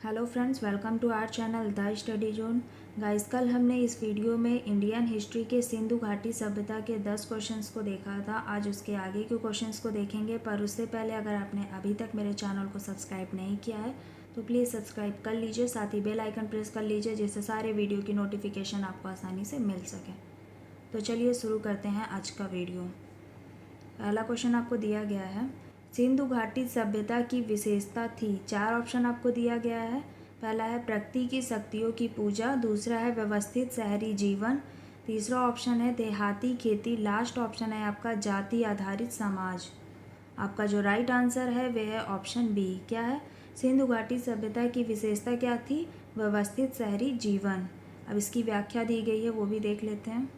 Hello friends, welcome to our channel The Study Zone. Guys, कल हमने इस video में इंडियन हिस्ट्री के सिंधु घाटी सभ्यता के 10 क्वेश्चंस को देखा था। आज उसके आगे के क्वेश्चंस को देखेंगे, पर उससे पहले अगर आपने अभी तक मेरे चैनल को सब्सक्राइब नहीं किया है तो प्लीज़ सब्सक्राइब कर लीजिए, साथ ही बेल आइकन प्रेस कर लीजिए जिससे सारे वीडियो की नोटिफिकेशन आपको आसानी से मिल सके। तो चलिए शुरू करते हैं आज का वीडियो। पहला क्वेश्चन आपको दिया गया है, सिंधु घाटी सभ्यता की विशेषता थी। 4 ऑप्शन आपको दिया गया है। पहला है प्रकृति की शक्तियों की पूजा, दूसरा है व्यवस्थित शहरी जीवन, तीसरा ऑप्शन है देहाती खेती, लास्ट ऑप्शन है आपका जाति आधारित समाज। आपका जो राइट आंसर है वह है ऑप्शन बी। क्या है? सिंधु घाटी सभ्यता की विशेषता क्या थी? व्यवस्थित शहरी जीवन। अब इसकी व्याख्या दी गई है, वो भी देख लेते हैं।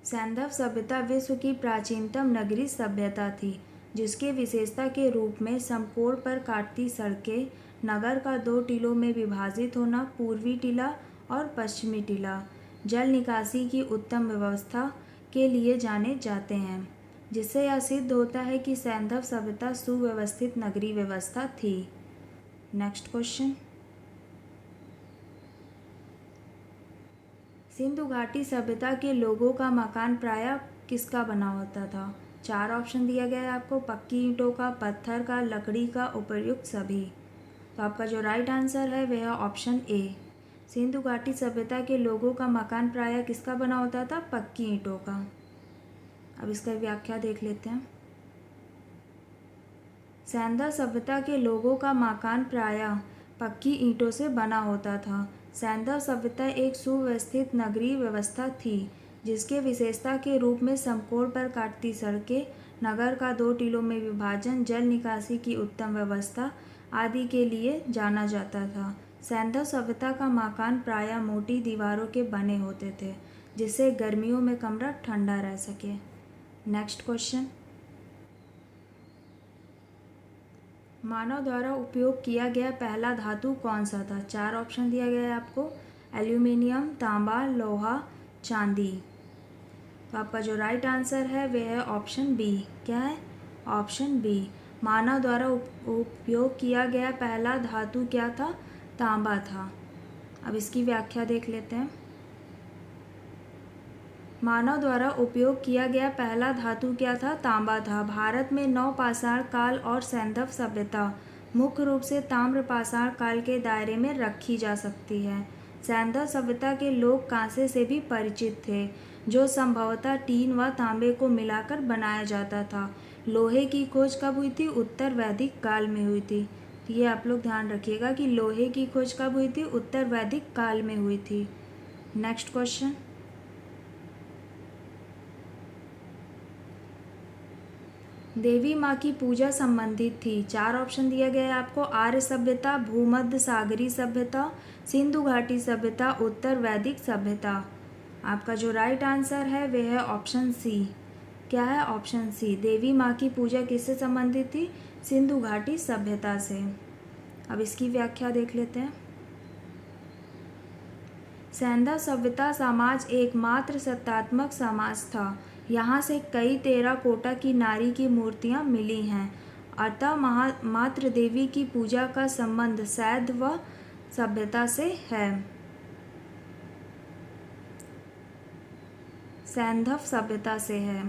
सैंधव सभ्यता विश्व की प्राचीनतम नगरीय सभ्यता थी, जिसके विशेषता के रूप में समकोण पर काटती सड़कें, नगर का 2 टीलों में विभाजित होना, पूर्वी टीला और पश्चिमी टीला, जल निकासी की उत्तम व्यवस्था के लिए जाने जाते हैं, जिससे यह सिद्ध होता है कि सैंधव सभ्यता सुव्यवस्थित नगरीय व्यवस्था थी। नेक्स्ट क्वेश्चन, सिंधु घाटी सभ्यता के लोगों का मकान प्रायः किसका बना होता था? 4 ऑप्शन दिया गया है आपको, पक्की ईंटों का, पत्थर का, लकड़ी का, उपर्युक्त सभी। तो आपका जो राइट आंसर है वह है ऑप्शन ए। सिंधु घाटी सभ्यता के लोगों का मकान प्रायः किसका बना होता था? पक्की ईंटों का। अब इसका व्याख्या देख लेते हैं। सैंधव सभ्यता के लोगों का मकान प्रायः पक्की ईंटों से बना होता था। सैंधव सभ्यता एक सुव्यवस्थित नगरीय व्यवस्था थी, जिसके विशेषता के रूप में समकोण पर काटती सड़कें, नगर का 2 टीलों में विभाजन, जल निकासी की उत्तम व्यवस्था आदि के लिए जाना जाता था। सैंधव सभ्यता का मकान प्रायः मोटी दीवारों के बने होते थे, जिससे गर्मियों में कमरा ठंडा रह सके। नेक्स्ट क्वेश्चन, मानव द्वारा उपयोग किया गया पहला धातु कौन सा था? 4 ऑप्शन दिया गया है आपको, एल्यूमिनियम, तांबा, लोहा, चांदी। तो आपका जो राइट आंसर है वह है ऑप्शन बी। क्या है? Option B. मानव द्वारा उपयोग किया गया पहला धातु क्या था? तांबा था। अब इसकी व्याख्या देख लेते हैं। मानव द्वारा उपयोग किया गया पहला धातु क्या था? तांबा था। भारत में नवपाषाण काल और सैंधव सभ्यता मुख्य रूप से ताम्रपाषाण काल के दायरे में रखी जा सकती है। सैंधव सभ्यता के लोग कांसे से भी परिचित थे, जो संभवतः टीन व तांबे को मिलाकर बनाया जाता था। लोहे की खोज कब हुई थी? उत्तर वैदिक काल में हुई थी। तो ये आप लोग ध्यान रखिएगा कि लोहे की खोज कब हुई थी? उत्तर वैदिक काल में हुई थी। नेक्स्ट क्वेश्चन, देवी माँ की पूजा संबंधित थी। 4 ऑप्शन दिया गया है आपको, आर्य सभ्यता, भूमध्य सागरीय सभ्यता, सिंधु घाटी सभ्यता, उत्तर वैदिक सभ्यता। आपका जो राइट आंसर है वह है ऑप्शन सी। क्या है? Option C. देवी माँ की पूजा किससे संबंधित थी? सिंधु घाटी सभ्यता से। अब इसकी व्याख्या देख लेते हैं। सैंधव सभ्यता समाज एकमात्र सत्तात्मक समाज था। यहाँ से कई टेराकोटा की नारी की मूर्तियाँ मिली हैं, अतः मात्र देवी की पूजा का संबंध सैंधव सभ्यता से है। सैंधव सभ्यता से है।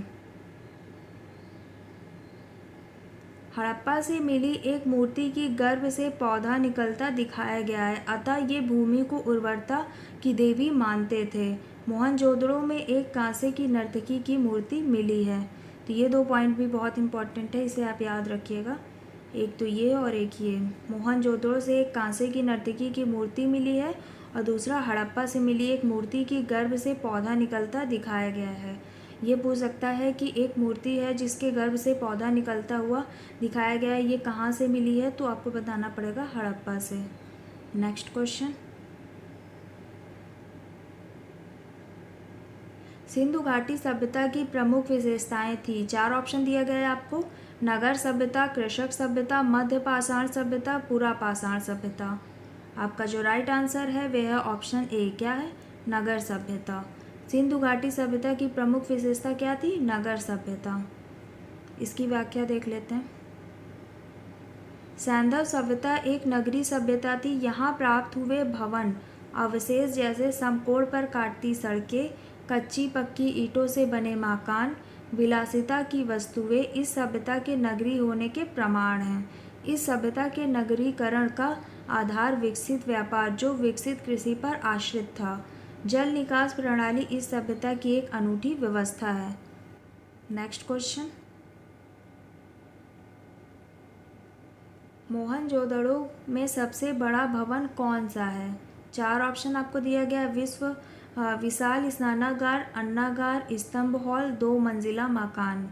हड़प्पा से मिली एक मूर्ति की गर्भ से पौधा निकलता दिखाया गया है, अतः ये भूमि को उर्वरता की देवी मानते थे। मोहनजोदड़ो में एक कांसे की नर्तकी की मूर्ति मिली है। तो ये 2 पॉइंट भी बहुत इंपॉर्टेंट है, इसे आप याद रखिएगा। एक तो ये और एक ये, मोहनजोदड़ो से एक कांसे की नर्तकी की मूर्ति मिली है और दूसरा हड़प्पा से मिली एक मूर्ति की गर्भ से पौधा निकलता दिखाया गया है। ये पूछ सकता है कि एक मूर्ति है जिसके गर्भ से पौधा निकलता हुआ दिखाया गया है, ये कहाँ से मिली है? तो आपको बताना पड़ेगा हड़प्पा से। नेक्स्ट क्वेश्चन, सिंधु घाटी सभ्यता की प्रमुख विशेषताएं थी। 4 ऑप्शन दिया गया है आपको, नगर सभ्यता, कृषक सभ्यता, मध्य पाषाण सभ्यता, पूरा पाषाण सभ्यता। आपका जो राइट आंसर है वह है ऑप्शन ए। क्या है? नगर सभ्यता। सिंधु घाटी सभ्यता की प्रमुख विशेषता क्या थी? नगर सभ्यता। इसकी व्याख्या देख लेते हैं। सैंधव सभ्यता एक नगरीय सभ्यता थी। यहाँ प्राप्त हुए भवन अवशेष जैसे समकोण पर काटती सड़कें, कच्ची पक्की ईंटों से बने मकान, विलासिता की वस्तुएं इस सभ्यता के नगरीय होने के प्रमाण हैं। इस सभ्यता के नगरीकरण का आधार विकसित व्यापार जो विकसित कृषि पर आश्रित था। जल निकास प्रणाली इस सभ्यता की एक अनूठी व्यवस्था है। नेक्स्ट क्वेश्चन, मोहनजोदड़ो में सबसे बड़ा भवन कौन सा है? 4 ऑप्शन आपको दिया गया है। विशाल स्नानागार, अन्नागार, स्तंभ हॉल, 2 मंजिला मकान।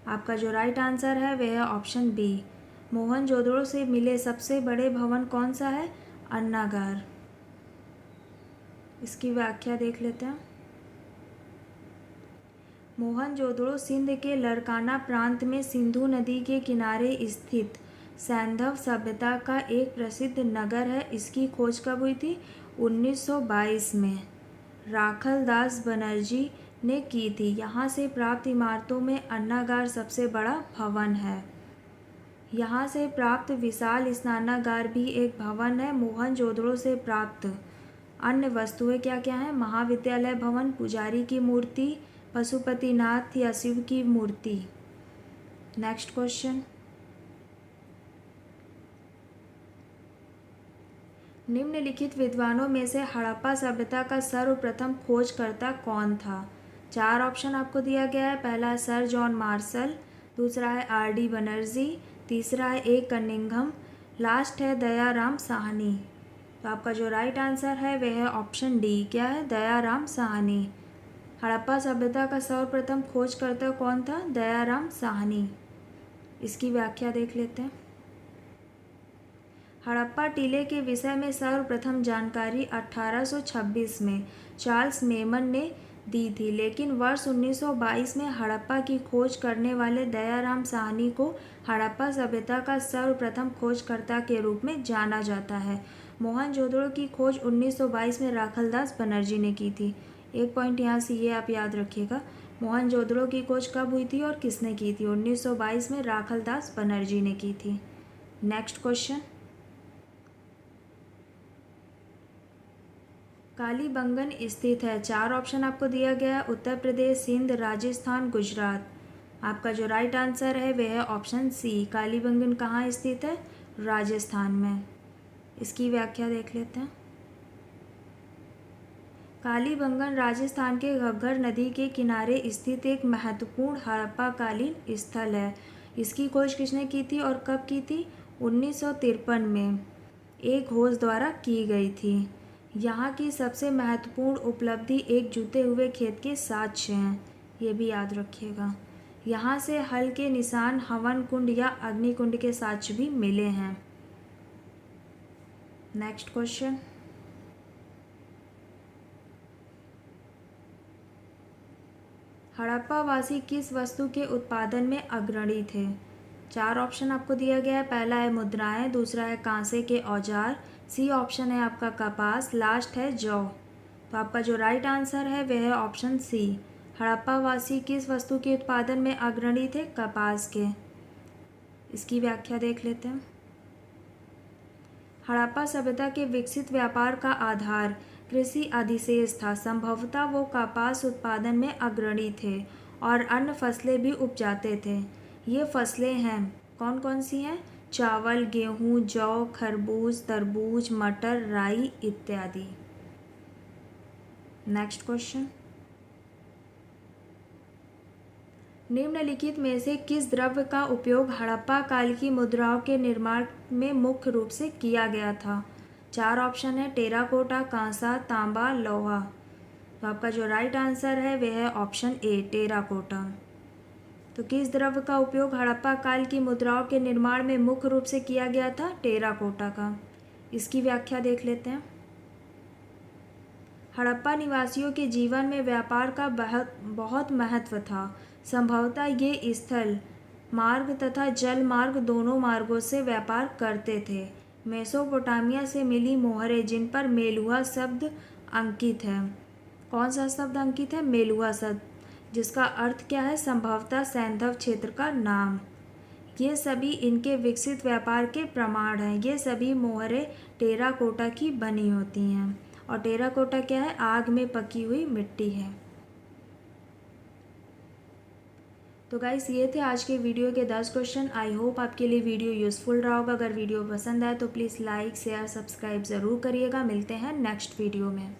आपका जो राइट आंसर है वह है ऑप्शन बी। मोहनजोदड़ो से मिले सबसे बड़े भवन कौन सा है? अन्नागार। इसकी व्याख्या देख लेते हैं। मोहनजोदड़ो सिंध के लड़काना प्रांत में सिंधु नदी के किनारे स्थित सैंधव सभ्यता का एक प्रसिद्ध नगर है। इसकी खोज कब हुई थी? 1922 में राखल दास बनर्जी ने की थी। यहाँ से प्राप्त इमारतों में अन्नागार सबसे बड़ा भवन है। यहाँ से प्राप्त विशाल स्नानागार भी एक भवन है। मोहनजोदड़ो से प्राप्त अन्य वस्तुएं क्या क्या हैं? महाविद्यालय भवन, पुजारी की मूर्ति, पशुपतिनाथ या शिव की मूर्ति। नेक्स्ट क्वेश्चन, निम्नलिखित विद्वानों में से हड़प्पा सभ्यता का सर्वप्रथम खोजकर्ता कौन था? 4 ऑप्शन आपको दिया गया है। पहला है सर जॉन मार्शल, दूसरा है आर.डी. बनर्जी, तीसरा है ए. कनिंघम, लास्ट है दयाराम साहनी। तो आपका जो राइट आंसर है वह है ऑप्शन डी। क्या है? दयाराम साहनी। हड़प्पा सभ्यता का सर्वप्रथम खोजकर्ता कौन था? दयाराम साहनी। इसकी व्याख्या देख लेते हैं। हड़प्पा टीले के विषय में सर्वप्रथम जानकारी 1826 में चार्ल्स मेमन ने दी थी, लेकिन वर्ष 1922 में हड़प्पा की खोज करने वाले दयाराम साहनी को हड़प्पा सभ्यता का सर्वप्रथम खोजकर्ता के रूप में जाना जाता है। मोहनजोदड़ो की खोज 1922 में राखलदास बनर्जी ने की थी। एक पॉइंट यहाँ से ये आप याद रखिएगा, मोहनजोदड़ो की खोज कब हुई थी और किसने की थी? 1922 में राखलदास बनर्जी ने की थी। नेक्स्ट क्वेश्चन, कालीबंगन स्थित है। 4 ऑप्शन आपको दिया गया है। उत्तर प्रदेश, सिंध, राजस्थान, गुजरात। आपका जो राइट आंसर है वह है ऑप्शन सी। कालीबंगन कहाँ स्थित है? राजस्थान में। इसकी व्याख्या देख लेते हैं। कालीबंगन राजस्थान के घग्गर नदी के किनारे स्थित एक महत्वपूर्ण हड़प्पाकालीन स्थल है। इसकी खोज किसने की थी और कब की थी? 1953 में एक खोज द्वारा की गई थी। यहाँ की सबसे महत्वपूर्ण उपलब्धि एक जुते हुए खेत के साक्ष्य हैं, ये भी याद रखिएगा। यहाँ से हल के निशान, हवन कुंड या अग्निकुंड के साक्ष्य भी मिले हैं। नेक्स्ट क्वेश्चन, हड़प्पावासी किस वस्तु के उत्पादन में अग्रणी थे? 4 ऑप्शन आपको दिया गया है। पहला है मुद्राएं, दूसरा है कांसे के औजार, सी ऑप्शन है आपका कपास, लास्ट है जौ। तो आपका जो राइट आंसर है वह है ऑप्शन सी। हड़प्पावासी किस वस्तु के उत्पादन में अग्रणी थे? कपास के। इसकी व्याख्या देख लेते हैं। हड़प्पा सभ्यता के विकसित व्यापार का आधार कृषि अधिशेष था। संभवतः वो कपास उत्पादन में अग्रणी थे और अन्य फसलें भी उपजाते थे। ये फसलें हैं, कौन कौन सी हैं? चावल, गेहूँ, जौ, खरबूज, तरबूज, मटर, राई इत्यादि। नेक्स्ट क्वेश्चन, निम्नलिखित में से किस द्रव्य का उपयोग हड़प्पा काल की मुद्राओं के निर्माण में मुख्य रूप से किया गया था? 4 ऑप्शन है। टेराकोटा, कांसा, तांबा, लोहा। तो आपका जो राइट आंसर है वह है ऑप्शन ए, टेराकोटा। तो किस द्रव्य का उपयोग हड़प्पा काल की मुद्राओं के निर्माण में मुख्य रूप से किया गया था? टेराकोटा का। इसकी व्याख्या देख लेते हैं। हड़प्पा निवासियों के जीवन में व्यापार का बहुत महत्व था। संभवतः ये स्थल मार्ग तथा जल मार्ग दोनों मार्गों से व्यापार करते थे। मेसोपोटामिया से मिली मोहरें जिन पर मेलुहा शब्द अंकित है। कौन सा शब्द अंकित है? मेलुहा शब्द, जिसका अर्थ क्या है? संभवतः सैंधव क्षेत्र का नाम। ये सभी इनके विकसित व्यापार के प्रमाण हैं। ये सभी मोहरें टेराकोटा की बनी होती हैं। और टेराकोटा क्या है? आग में पकी हुई मिट्टी है। तो गाइस ये थे आज के वीडियो के 10 क्वेश्चन। आई होप आपके लिए वीडियो यूज़फुल रहा होगा। अगर वीडियो पसंद आए तो प्लीज़ लाइक शेयर सब्सक्राइब ज़रूर करिएगा। मिलते हैं नेक्स्ट वीडियो में।